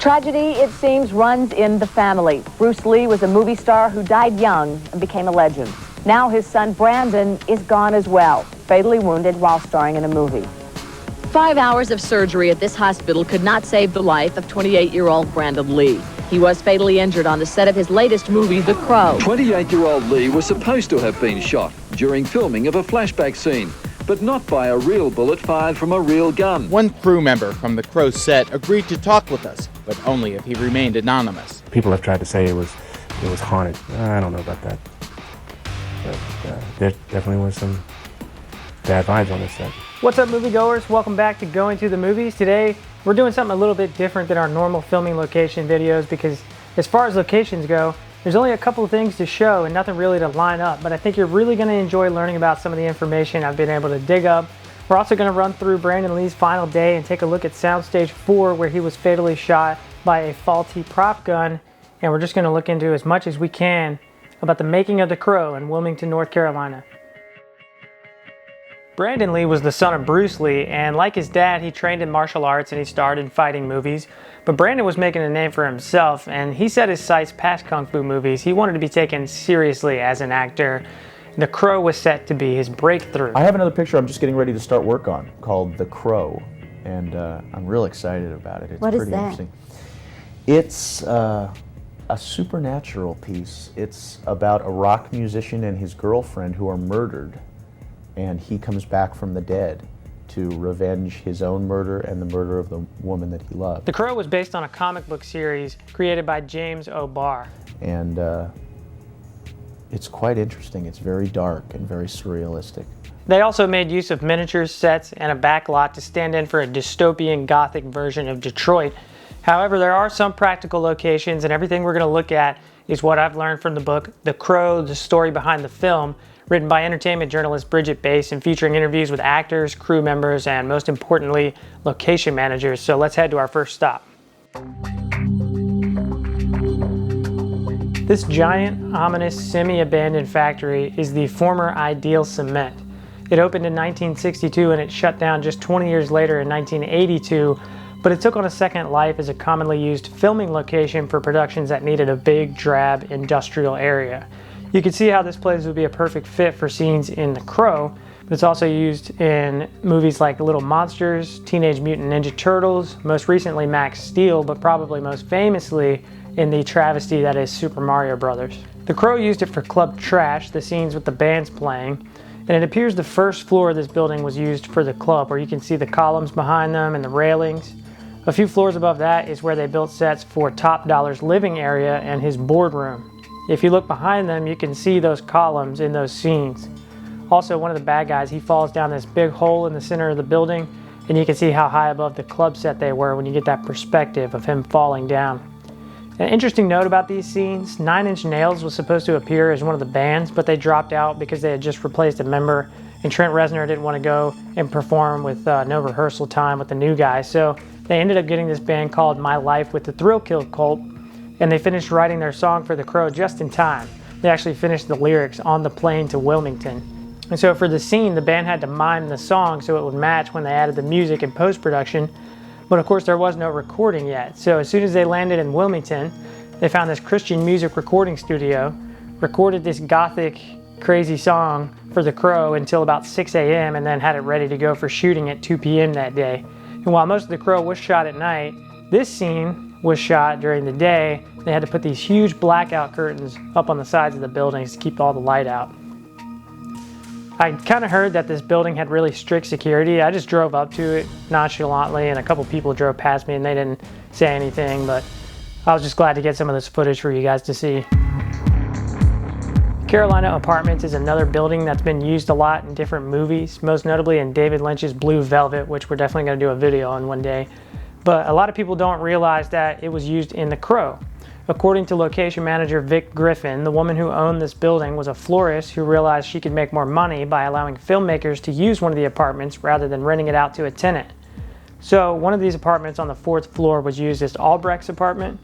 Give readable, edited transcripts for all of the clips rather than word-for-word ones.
Tragedy, it seems, runs in the family. Bruce Lee was a movie star who died young and became a legend. Now his son Brandon is gone as well, fatally wounded while starring in a movie. 5 hours of surgery at this hospital could not save the life of 28-year-old Brandon Lee. He was fatally injured on the set of his latest movie, The Crow. 28-year-old Lee was supposed to have been shot during filming of a flashback scene, but not by a real bullet fired from a real gun. One crew member from The Crow set agreed to talk with us, but only if he remained anonymous. People have tried to say it was haunted. I don't know about that. But there definitely was some bad vibes on this set. What's up, moviegoers? Welcome back to Going to the Movies. Today, we're doing something a little bit different than our normal filming location videos because as far as locations go, there's only a couple of things to show and nothing really to line up, but I think you're really going to enjoy learning about some of the information I've been able to dig up. We're also going to run through Brandon Lee's final day and take a look at Soundstage 4 where he was fatally shot by a faulty prop gun, and we're just going to look into as much as we can about the making of The Crow in Wilmington, North Carolina. Brandon Lee was the son of Bruce Lee, and like his dad, he trained in martial arts and he starred in fighting movies. But Brandon was making a name for himself, and he set his sights past kung fu movies. He wanted to be taken seriously as an actor. The Crow was set to be his breakthrough. I have another picture I'm just getting ready to start work on called The Crow, and I'm real excited about it. It's What is pretty that? interesting. It's a supernatural piece. It's about a rock musician and his girlfriend who are murdered, and he comes back from the dead to revenge his own murder and the murder of the woman that he loved. The Crow was based on a comic book series created by James O'Barr. And it's quite interesting. It's very dark and very surrealistic. They also made use of miniatures, sets, and a backlot to stand in for a dystopian gothic version of Detroit. However, there are some practical locations, and everything we're going to look at is what I've learned from the book The Crow, the story behind the film, written by entertainment journalist Bridget Bass and featuring interviews with actors, crew members, and most importantly, location managers. So let's head to our first stop. This giant, ominous, semi-abandoned factory is the former Ideal Cement. It opened in 1962 and it shut down just 20 years later in 1982, but it took on a second life as a commonly used filming location for productions that needed a big, drab, industrial area. You can see how this place would be a perfect fit for scenes in The Crow, but it's also used in movies like Little Monsters, Teenage Mutant Ninja Turtles, most recently Max Steel, but probably most famously in the travesty that is Super Mario Brothers. The Crow used it for Club Trash, the scenes with the bands playing, and it appears the first floor of this building was used for the club, where you can see the columns behind them and the railings. A few floors above that is where they built sets for Top Dollar's living area and his boardroom. If you look behind them, you can see those columns in those scenes. Also, one of the bad guys, he falls down this big hole in the center of the building, and you can see how high above the club set they were when you get that perspective of him falling down. An interesting note about these scenes, 9 Inch Nails was supposed to appear as one of the bands, but they dropped out because they had just replaced a member, and Trent Reznor didn't want to go and perform with no rehearsal time with the new guys, so they ended up getting this band called My Life with the Thrill Kill Cult, and they finished writing their song for The Crow just in time. They actually finished the lyrics on the plane to Wilmington. And so for the scene, the band had to mime the song so it would match when they added the music in post-production. But of course, there was no recording yet. So as soon as they landed in Wilmington, they found this Christian music recording studio, recorded this gothic, crazy song for The Crow until about 6 a.m. and then had it ready to go for shooting at 2 p.m. that day. And while most of The Crow was shot at night, this scene was shot during the day. They had to put these huge blackout curtains up on the sides of the buildings to keep all the light out. I kind of heard that this building had really strict security. I just drove up to it nonchalantly, and a couple people drove past me and they didn't say anything, but I was just glad to get some of this footage for you guys to see. Carolina Apartments is another building that's been used a lot in different movies, most notably in David Lynch's Blue Velvet, which we're definitely going to do a video on one day. But a lot of people don't realize that it was used in The Crow. According to location manager Vic Griffin, the woman who owned this building was a florist who realized she could make more money by allowing filmmakers to use one of the apartments rather than renting it out to a tenant. So one of these apartments on the 4th floor was used as Albrecht's apartment.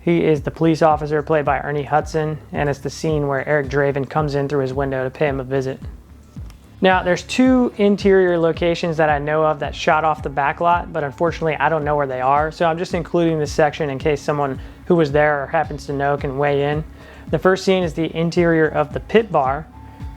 He is the police officer played by Ernie Hudson, and it's the scene where Eric Draven comes in through his window to pay him a visit. Now, there's two interior locations that I know of that shot off the backlot, but unfortunately I don't know where they are, so I'm just including this section in case someone who was there or happens to know can weigh in. The first scene is the interior of the pit bar.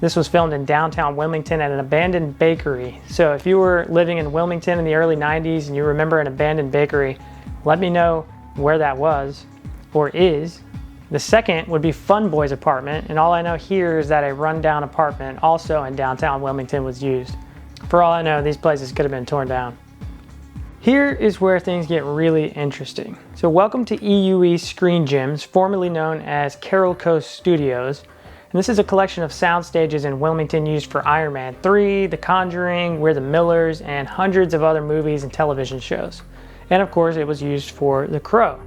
This was filmed in downtown Wilmington at an abandoned bakery. So if you were living in Wilmington in the early 90s and you remember an abandoned bakery, let me know where that was or is. The second would be Fun Boy's apartment, and all I know here is that a rundown apartment also in downtown Wilmington was used. For all I know, these places could have been torn down. Here is where things get really interesting. So welcome to EUE Screen Gyms, formerly known as Carolco Studios. And this is a collection of soundstages in Wilmington used for Iron Man 3, The Conjuring, We're the Millers, and hundreds of other movies and television shows. And of course, it was used for The Crow.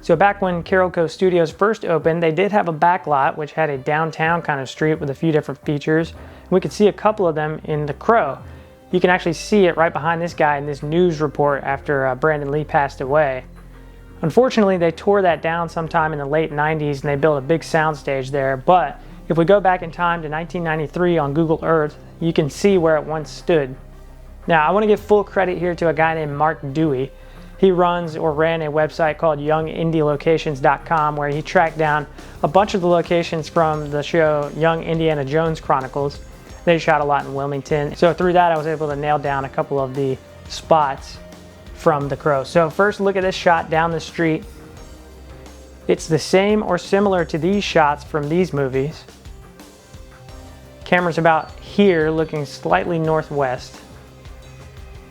So back when Carolco Studios first opened, they did have a backlot which had a downtown kind of street with a few different features. We could see a couple of them in The Crow. You can actually see it right behind this guy in this news report after Brandon Lee passed away. Unfortunately, they tore that down sometime in the late 90s and they built a big soundstage there, but if we go back in time to 1993 on Google Earth, you can see where it once stood. Now, I want to give full credit here to a guy named Mark Dewey. He runs or ran a website called YoungIndieLocations.com where he tracked down a bunch of the locations from the show Young Indiana Jones Chronicles. They shot a lot in Wilmington. So through that I was able to nail down a couple of the spots from The Crow. So first look at this shot down the street. It's the same or similar to these shots from these movies. Camera's about here looking slightly northwest.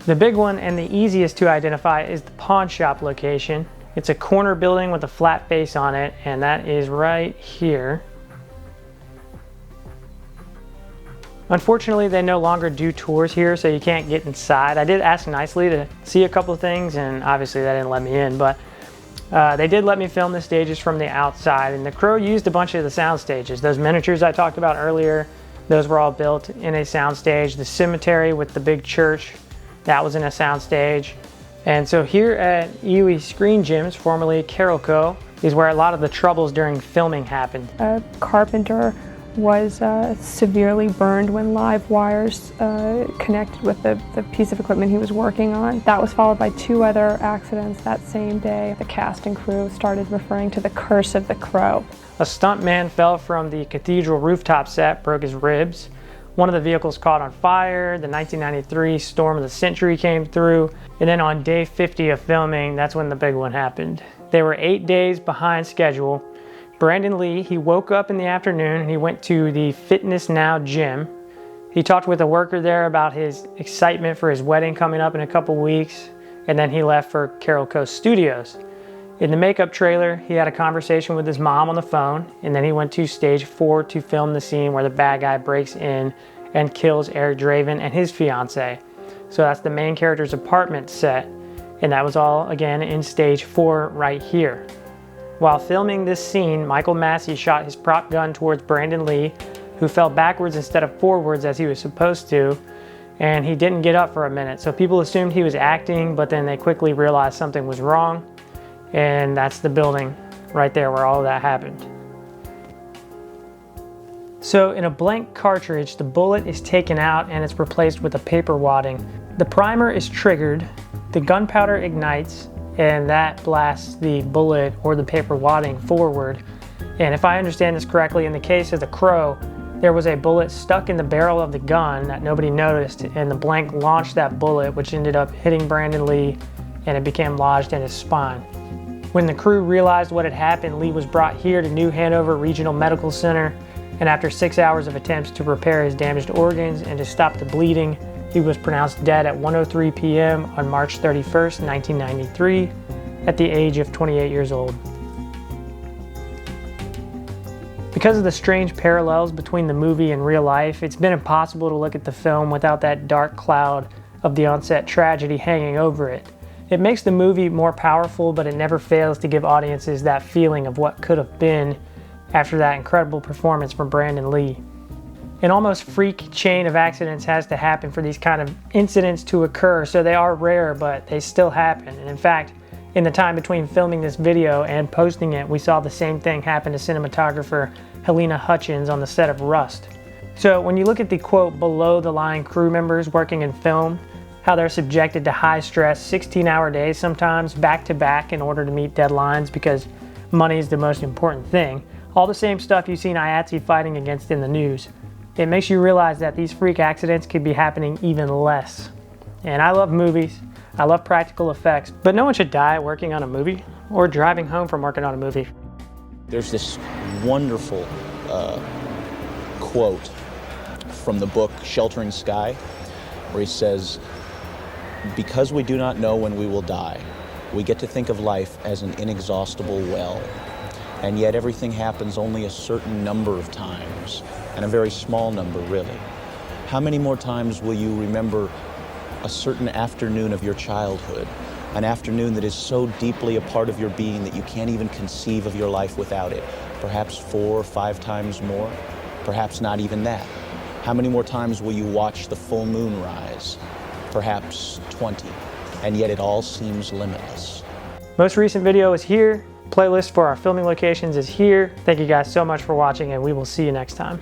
The big one and the easiest to identify is the pawn shop location. It's a corner building with a flat face on it, and that is right here. Unfortunately, they no longer do tours here, so you can't get inside. I did ask nicely to see a couple of things, and obviously they didn't let me in, but they did let me film the stages from the outside, and The Crow used a bunch of the sound stages. Those miniatures I talked about earlier, those were all built in a soundstage. The cemetery with the big church, that was in a soundstage. And so here at EUE Screen Gyms, formerly Carolco, is where a lot of the troubles during filming happened. A carpenter was severely burned when live wires connected with the piece of equipment he was working on. That was followed by 2 other accidents that same day. The cast and crew started referring to the curse of the Crow. A stuntman fell from the cathedral rooftop set, broke his ribs. One of the vehicles caught on fire. The 1993 storm of the century came through. And then on day 50 of filming, that's when the big one happened. They were 8 days behind schedule. Brandon Lee, he woke up in the afternoon and he went to the Fitness Now gym. He talked with a worker there about his excitement for his wedding coming up in a couple weeks. And then he left for Carolco Studios. In the makeup trailer, he had a conversation with his mom on the phone, and then he went to stage 4 to film the scene where the bad guy breaks in and kills Eric Draven and his fiance. So that's the main character's apartment set, and that was all, again, in stage 4 right here. While filming this scene, Michael Massey shot his prop gun towards Brandon Lee, who fell backwards instead of forwards as he was supposed to, and he didn't get up for a minute. So people assumed he was acting, but then they quickly realized something was wrong. And that's the building right there where all of that happened. So in a blank cartridge, the bullet is taken out and it's replaced with a paper wadding. The primer is triggered, the gunpowder ignites, and that blasts the bullet or the paper wadding forward. And if I understand this correctly, in the case of The Crow, there was a bullet stuck in the barrel of the gun that nobody noticed, and the blank launched that bullet, which ended up hitting Brandon Lee, and it became lodged in his spine. When the crew realized what had happened, Lee was brought here to New Hanover Regional Medical Center, and after 6 hours of attempts to repair his damaged organs and to stop the bleeding, he was pronounced dead at 1:03 p.m. on March 31st, 1993, at the age of 28 years old. Because of the strange parallels between the movie and real life, it's been impossible to look at the film without that dark cloud of the on-set tragedy hanging over it. It makes the movie more powerful, but it never fails to give audiences that feeling of what could have been after that incredible performance from Brandon Lee. An almost freak chain of accidents has to happen for these kind of incidents to occur, so they are rare, but they still happen. And in fact, in the time between filming this video and posting it, we saw the same thing happen to cinematographer Helena Hutchins on the set of Rust. So when you look at the quote below the line crew members working in film, how they're subjected to high stress 16-hour days sometimes back to back in order to meet deadlines because money is the most important thing. All the same stuff you've seen IATSE fighting against in the news. It makes you realize that these freak accidents could be happening even less. And I love movies, I love practical effects, but no one should die working on a movie or driving home from working on a movie. There's this wonderful quote from the book Sheltering Sky, where he says, "Because we do not know when we will die, we get to think of life as an inexhaustible well. And yet everything happens only a certain number of times, and a very small number, really. How many more times will you remember a certain afternoon of your childhood, an afternoon that is so deeply a part of your being that you can't even conceive of your life without it? Perhaps 4 or 5 times more, perhaps not even that. How many more times will you watch the full moon rise? Perhaps 20, and yet it all seems limitless." Most recent video is here. Playlist for our filming locations is here. Thank you guys so much for watching, and we will see you next time.